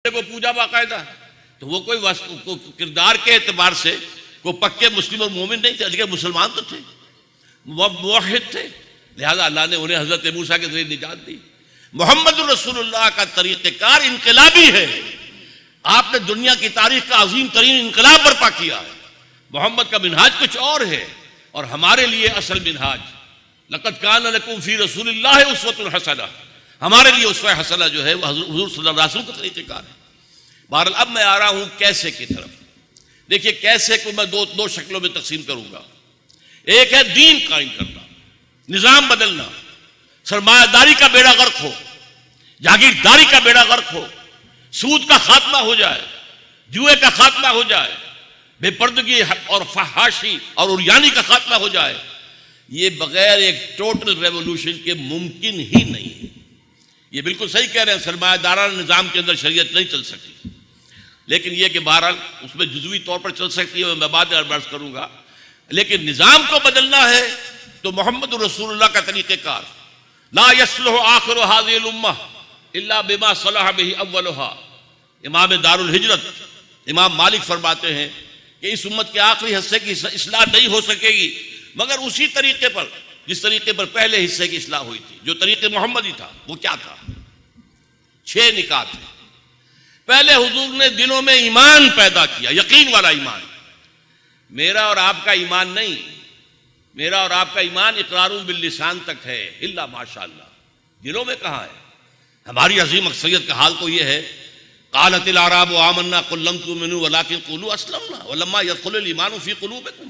کو پوجا باقاعدہ، تو وہ کوئی کردار کے اعتبار سے کوئی پکے مسلم اور مومن نہیں تھے، لیکن مسلمان تو تھے، موحد تھے، لہذا اللہ نے انہیں حضرت موسیٰ کے ذریعے نجات دی۔ محمد رسول اللہ کا طریقہ کار انقلابی ہے، آپ نے دنیا کی تاریخ کا عظیم ترین انقلاب برپا کیا ہے۔ محمد کا منہاج کچھ اور ہے، اور ہمارے لیے اصل منہاج لقد کان لکم فی رسول اللہ اسوۃ حسنہ، ہمارے لیے اسوہ حسنہ جو ہے وہ حضور صلی اللہ علیہ وسلم کا طریقہ کار ہے۔ بہرحال اب میں آ رہا ہوں کیسے کی طرف۔ دیکھیے کیسے کو میں دو شکلوں میں تقسیم کروں گا۔ ایک ہے دین قائم کرنا، نظام بدلنا، سرمایہ داری کا بیڑا غرق ہو، جاگیرداری کا بیڑا غرق ہو، سود کا خاتمہ ہو جائے، جوئے کا خاتمہ ہو جائے، بے پردگی اور فحاشی اور عریانی کا خاتمہ ہو جائے، یہ بغیر ایک ٹوٹل ریولوشن کے ممکن ہی نہیں ہے۔ یہ بالکل صحیح کہہ رہے ہیں، سرمایہ دارانہ نظام کے اندر شریعت نہیں چل سکتی، لیکن یہ کہ بہرحال اس میں جزوی طور پر چل سکتی ہے، میں بعد میں عرض کروں گا۔ لیکن نظام کو بدلنا ہے تو محمد رسول اللہ کا طریقہ کار، لا یصلح آخر هذه الامہ الا بما صلح به اولها۔ امام دار الہجرت امام مالک فرماتے ہیں کہ اس امت کے آخری حصے کی اصلاح نہیں ہو سکے گی مگر اسی طریقے پر جس طریقے پر پہلے حصے کی اصلاح ہوئی تھی، جو طریقہ محمدی تھا۔ وہ کیا تھا؟ 6 نکات ہیں۔ پہلے حضور نے دلوں میں ایمان پیدا کیا، یقین والا ایمان۔ میرا اور آپ کا ایمان نہیں، میرا اور آپ کا ایمان اقرار باللسان تک ہے، الا ماشاءاللہ، دلوں میں کہاں ہے؟ ہماری عظیم اکثریت کا حال تو یہ ہے، قالت الاعراب آمنا قل لم تؤمنوا ولکن قولوا اسلمنا ولما يدخل الايمان في قلوبكم۔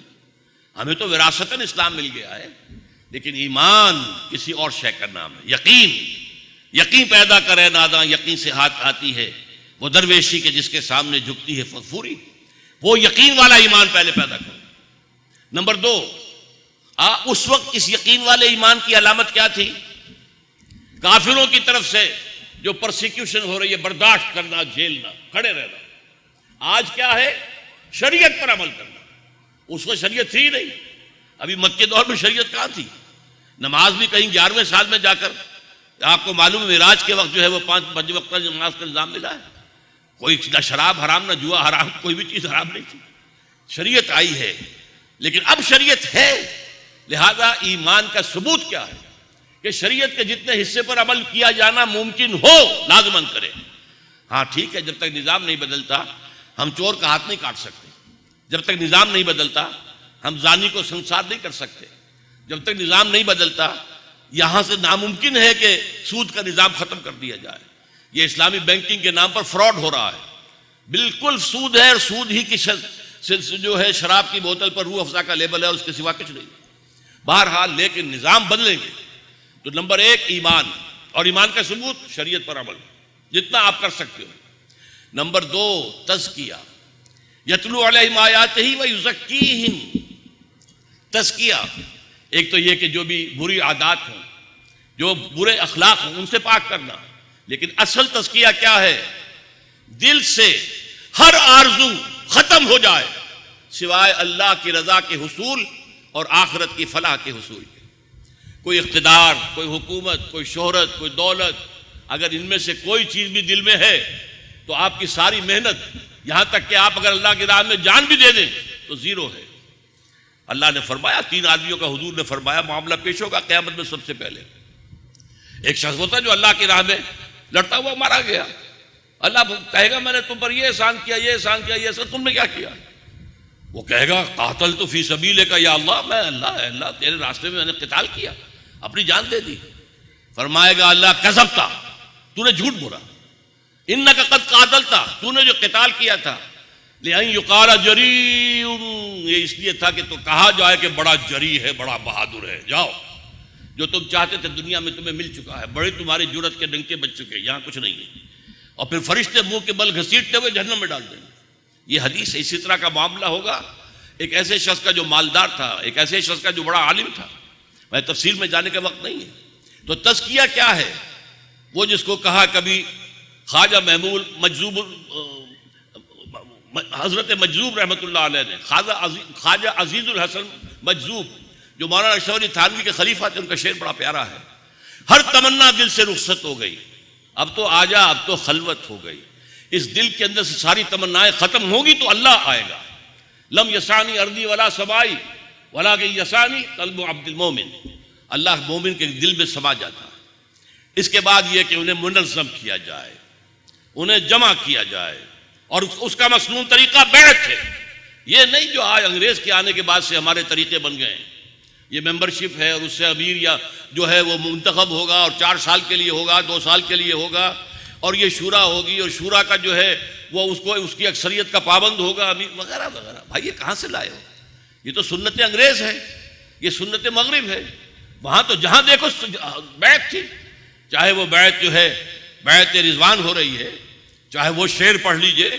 ہمیں تو وراثتاً اسلام مل گیا ہے، لیکن ایمان کسی اور شے کا نام ہے۔ یقین پیدا کرے ناداں، یقین سے ہاتھ آتی ہے وہ درویشی کے جس کے سامنے جھکتی ہے فغفوری۔ وہ یقین والا ایمان پہلے پیدا کرو۔ نمبر 2، اس وقت اس یقین والے ایمان کی علامت کیا تھی؟ کافروں کی طرف سے جو پرسیکیوشن ہو رہی ہے برداشت کرنا، جھیلنا، کھڑے رہنا۔ آج کیا ہے؟ شریعت پر عمل کرنا۔ اس وقت شریعت تھی نہیں، ابھی مکے دور میں شریعت کہاں تھی؟ نماز بھی کہیں 11ویں سال میں جا کر، آپ کو معلوم ہے معراج کے وقت جو ہے وہ 5 وقت نماز کا نظام ملا ہے۔ کوئی نہ شراب حرام نہ جوا حرام، کوئی بھی چیز حرام نہیں تھی۔ شریعت آئی ہے، لیکن اب شریعت ہے، لہذا ایمان کا ثبوت کیا ہے کہ شریعت کے جتنے حصے پر عمل کیا جانا ممکن ہو لازماً کرے۔ ہاں ٹھیک ہے، جب تک نظام نہیں بدلتا ہم چور کا ہاتھ نہیں کاٹ سکتے، جب تک نظام نہیں بدلتا ہم زانی کو سنسار نہیں کر سکتے، جب تک نظام نہیں بدلتا یہاں سے ناممکن ہے کہ سود کا نظام ختم کر دیا جائے۔ یہ اسلامی بینکنگ کے نام پر فراڈ ہو رہا ہے، بالکل سود ہے، اور سود ہی کی جو ہے شراب کی بوتل پر روح افزا کا لیبل ہے، اس کے سوا کچھ نہیں۔ بہرحال لیکن نظام بدلیں گے تو نمبر 1 ایمان، اور ایمان کا ثبوت شریعت پر عمل جتنا آپ کر سکتے ہو۔ نمبر 2 تزکیہ، یتلو علیہم آیاتہ ویزکیہم۔ تزکیہ، ایک تو یہ کہ جو بھی بری عادات ہوں، جو برے اخلاق ہوں، ان سے پاک کرنا، لیکن اصل تزکیہ کیا ہے؟ دل سے ہر آرزو ختم ہو جائے سوائے اللہ کی رضا کے حصول اور آخرت کی فلاح کے حصول کے۔ کوئی اقتدار، کوئی حکومت، کوئی شہرت، کوئی دولت، اگر ان میں سے کوئی چیز بھی دل میں ہے تو آپ کی ساری محنت، یہاں تک کہ آپ اگر اللہ کی راہ میں جان بھی دے دیں تو زیرو ہے۔ اللہ نے فرمایا، 3 آدمیوں کا حضور نے فرمایا معاملہ پیش ہوگا قیامت میں سب سے پہلے۔ ایک شخص ہوتا جو اللہ کی راہ میں لڑتا ہوا مارا گیا، اللہ کہے گا میں نے تم پر یہ احسان کیا، یہ احسان کیا، یہ احسان، تم نے کیا کیا؟ وہ کہے گا قاتلت فی سبیلک یا اللہ، میں اللہ تیرے راستے میں نے قتال کیا، اپنی جان دے دی۔ فرمائے گا اللہ کذبتا، تو نے جھوٹ بولا، انک قد قاتلتا، تو نے جو قتال کیا تھا، لئن یقال جریء، یہ اس لیے تھا کہ تو کہا جائے کہ بڑا جری ہے، بڑا بہادر ہے، جاؤ جو تم چاہتے تھے دنیا میں تمہیں مل چکا ہے، بڑے تمہاری جرت کے ڈنکے بج چکے، یہاں کچھ نہیں ہے۔ اور پھر فرشتے منہ کے بل گھسیٹتے ہوئے جہنم میں ڈال دیں گے۔ یہ حدیث ہے، اسی طرح کا معاملہ ہوگا ایک ایسے شخص کا جو مالدار تھا، ایک ایسے شخص کا جو بڑا عالم تھا، میں تفصیل میں جانے کا وقت نہیں ہے۔ تو تزکیہ کیا ہے؟ وہ جس کو کہا کبھی خواجہ محمود مجذوب، حضرت مجذوب رحمۃ اللہ علیہ نے، خواجہ عزیز الحسن مجذوب جو مولانا اشرف علی تھانوی کے خلیفہ تھے، ان کا شعر بڑا پیارا ہے۔ ہر تمنا دل سے رخصت ہو گئی، اب تو آجا، اب تو خلوت ہو گئی، اس دل کے اندر سے ساری تمنائیں ختم ہوگی تو اللہ آئے گا. لم یسانی ارضی ولا سمائی ولکن یسانی قلب عبد المومن. اللہ مومن کے دل میں سما جاتا. اس کے بعد یہ کہ انہیں منظم کیا جائے, انہیں جمع کیا جائے, اور اس کا مصنون طریقہ بیعت ہے. یہ نہیں جو آج انگریز کے آنے کے بعد سے ہمارے طریقے بن گئے ہیں. یہ ممبرشپ ہے اور اس سے امیر یا جو ہے وہ منتخب ہوگا اور 4 سال کے لیے ہوگا, 2 سال کے لیے ہوگا, اور یہ شورا ہوگی اور شورا کا جو ہے وہ اس کی اکثریت کا پابند ہوگا امیر وغیرہ وغیرہ. بھائی یہ کہاں سے لائے ہو؟ یہ تو سنت انگریز ہے, یہ سنت مغرب ہے. وہاں تو جہاں دیکھو بیعت تھی, چاہے وہ بیعت جو ہے بیعت رضوان ہو رہی ہے, چاہے وہ شعر پڑھ لیجئے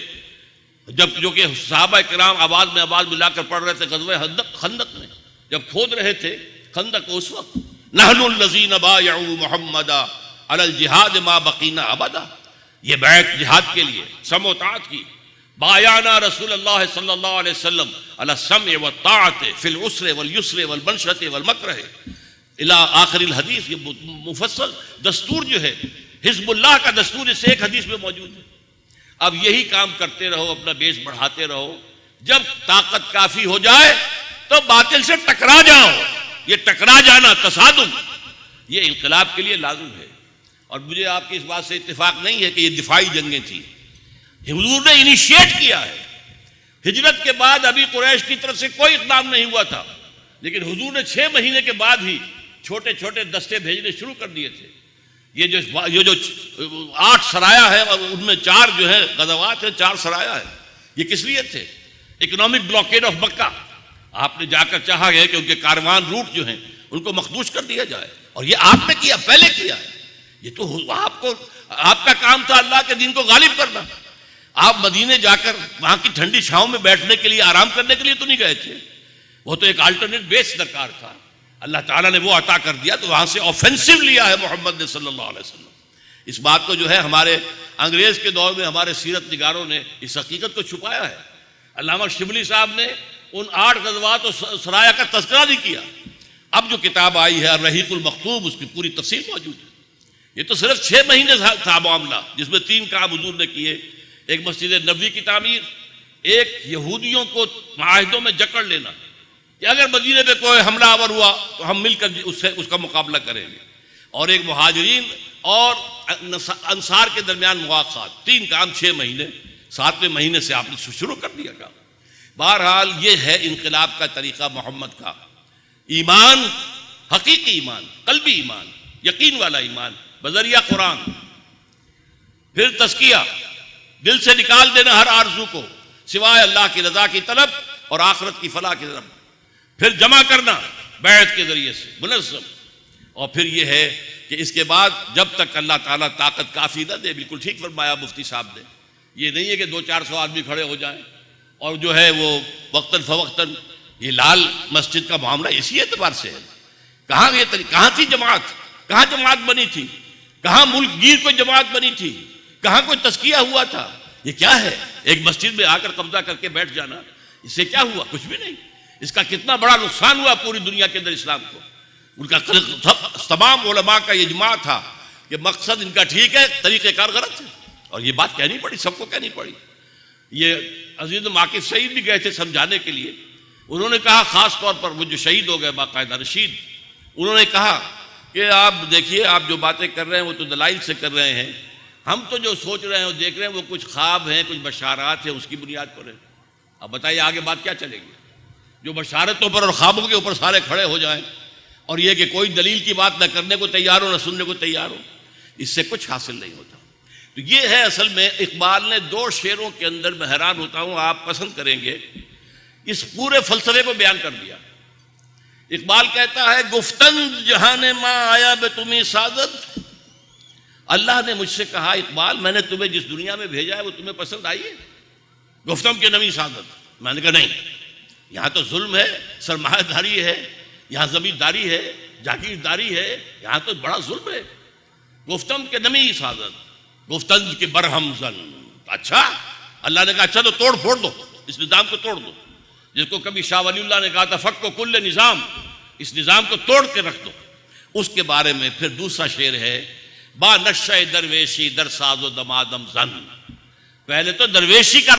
جو کہ صحابہ کرام آواز میں آواز ملا کر پڑھ رہے تھے غزوہ خندق میں جب کھود رہے تھے خندق اس وقت. نحن الذین بایعوا محمدا علی الجہاد ما بقینا ابدا. یہ بیعت جہاد کے لیے سمع و طاعت کی. بایعنا رسول اللہ صلی اللہ علیہ وسلم علی السمع والطاعت فی العسر والیسر والمنشط والمکرہ الی آخر الحدیث. یہ مفصل دستور جو ہے حزب اللہ کا دستور اس ایک حدیث میں موجود ہے. اب یہی کام کرتے رہو, اپنا بیس بڑھاتے رہو. جب طاقت کافی ہو جائے تو باطل سے ٹکرا جاؤ. یہ ٹکرا جانا تصادم یہ انقلاب کے لیے لازم ہے. اور مجھے آپ کی اس بات سے اتفاق نہیں ہے کہ یہ دفاعی جنگیں تھیں. حضور نے انیشیٹ کیا ہے. ہجرت کے بعد ابھی قریش کی طرف سے کوئی اقدام نہیں ہوا تھا, لیکن حضور نے 6 مہینے کے بعد ہی چھوٹے چھوٹے دستے بھیجنے شروع کر دیے تھے. یہ جو 8 سرایا ہے اور ان میں 4 جو ہے غزوات ہیں, 4 سرایا ہے. یہ کس لیے تھے؟ اکنامک بلاکیڈ آف مکہ. آپ نے جا کر چاہا ہے کہ ان کے کاروان روٹ جو ہیں ان کو مخدوش کر دیا جائے, اور یہ آپ نے کیا, پہلے کیا ہے. یہ تو آپ کا کام تھا اللہ کے دین کو غالب کرنا. آپ مدینے جا کر وہاں کی ٹھنڈی چھاؤں میں بیٹھنے کے لیے, آرام کرنے کے لیے تو نہیں گئے تھے. وہ تو ایک آلٹرنیٹ بیس درکار تھا. اللہ تعالیٰ نے وہ عطا کر دیا تو وہاں سے آفینسو لیا ہے محمد نے صلی اللہ علیہ وسلم. اس بات کو جو ہے ہمارے انگریز کے دور میں ہمارے سیرت نگاروں نے اس حقیقت کو چھپایا ہے. علامہ شبلی صاحب نے ان 8 غزوات و سرایا کا تذکرہ نہیں کیا. اب جو کتاب آئی ہے الرحیق المختوم, اس کی پوری تفصیل موجود ہے. یہ تو صرف 6 مہینے تھا معاملہ, جس میں 3 کام حضور نے کیے. ایک مسجد نبوی کی تعمیر, ایک یہودیوں کو معاہدوں میں جکڑ لینا کہ اگر مدینے پہ کوئی حملہ آور ہوا تو ہم مل کر اس کا مقابلہ کریں گے, اور ایک مہاجرین اور انصار کے درمیان مواقعات. 3 کام 6 مہینے, 7ویں مہینے سے آپ نے شروع کر دیا کام. بہرحال یہ ہے انقلاب کا طریقہ محمد کا. ایمان, حقیقی ایمان, قلبی ایمان, یقین والا ایمان بذریعہ قرآن. پھر تزکیہ, دل سے نکال دینا ہر آرزو کو سوائے اللہ کی رضا کی طلب اور آخرت کی فلاح کی طلب. پھر جمع کرنا بیعت کے ذریعے سے منظم. اور پھر یہ ہے کہ اس کے بعد جب تک اللہ تعالیٰ طاقت کافی نہ دے, بالکل ٹھیک فرمایا مفتی صاحب نے, یہ نہیں ہے کہ 200-400 آدمی کھڑے ہو جائیں اور جو ہے وہ وقتاً فوقتاً. یہ لال مسجد کا معاملہ اسی اعتبار سے ہے. کہاں تھی جماعت, کہاں جماعت بنی تھی, کہاں ملک گیر کوئی جماعت بنی تھی, کہاں کوئی تزکیہ ہوا تھا. یہ کیا ہے؟ ایک مسجد میں آ کر قبضہ کر کے بیٹھ جانا, اس سے کیا ہوا؟ کچھ بھی نہیں. اس کا کتنا بڑا نقصان ہوا پوری دنیا کے اندر اسلام کو. ان کا تمام علماء کا یہ اجماع تھا کہ مقصد ان کا ٹھیک ہے, طریقہ کار غلط ہے. اور یہ بات کہنی پڑی, سب کو کہنی پڑی. یہ عزیز ماقف سعید بھی گئے تھے سمجھانے کے لیے. انہوں نے کہا, خاص طور پر وہ جو شہید ہو گئے باقاعدہ رشید, انہوں نے کہا کہ آپ دیکھیے, آپ جو باتیں کر رہے ہیں وہ تو دلائل سے کر رہے ہیں, ہم تو جو سوچ رہے ہیں اور دیکھ رہے ہیں وہ کچھ خواب ہیں, کچھ بشارات ہیں, اس کی بنیاد پر ہے. اب بتائیے آگے بات کیا چلے گی؟ جو بشارتوں پر اور خوابوں کے اوپر سارے کھڑے ہو جائیں, اور یہ کہ کوئی دلیل کی بات نہ کرنے کو تیار ہو نہ سننے کو تیار ہو, اس سے کچھ حاصل نہیں ہوتا. تو یہ ہے اصل میں. اقبال نے 2 شعروں کے اندر, میں حیران ہوتا ہوں, آپ پسند کریں گے, اس پورے فلسفے کو بیان کر دیا. اقبال کہتا ہے, گفتن جہان ماں آیا بے تمہیں سعادت. اللہ نے مجھ سے کہا, اقبال میں نے تمہیں جس دنیا میں بھیجا ہے وہ تمہیں پسند آئی ہے؟ گفتم کے نمی سعادت. میں نے کہا نہیں, یہاں تو ظلم ہے, سرمایہ داری ہے, یہاں زمینداری ہے, جاگیرداری ہے, یہاں تو بڑا ظلم ہے. گفتم کے نمی سعادت, گفتن کے برہم زن. اچھا, اللہ نے کہا اچھا تو توڑ پھوڑ دو, اس نظام کو توڑ دو. جس کو کبھی شاہ ولی اللہ نے کہا تھا فک کو کل نظام, اس نظام کو توڑ کے رکھ دو. اس کے بارے میں پھر دوسرا شعر ہے, با نشہ درویشی در ساز و دمادم زن. پہلے تو درویشی کا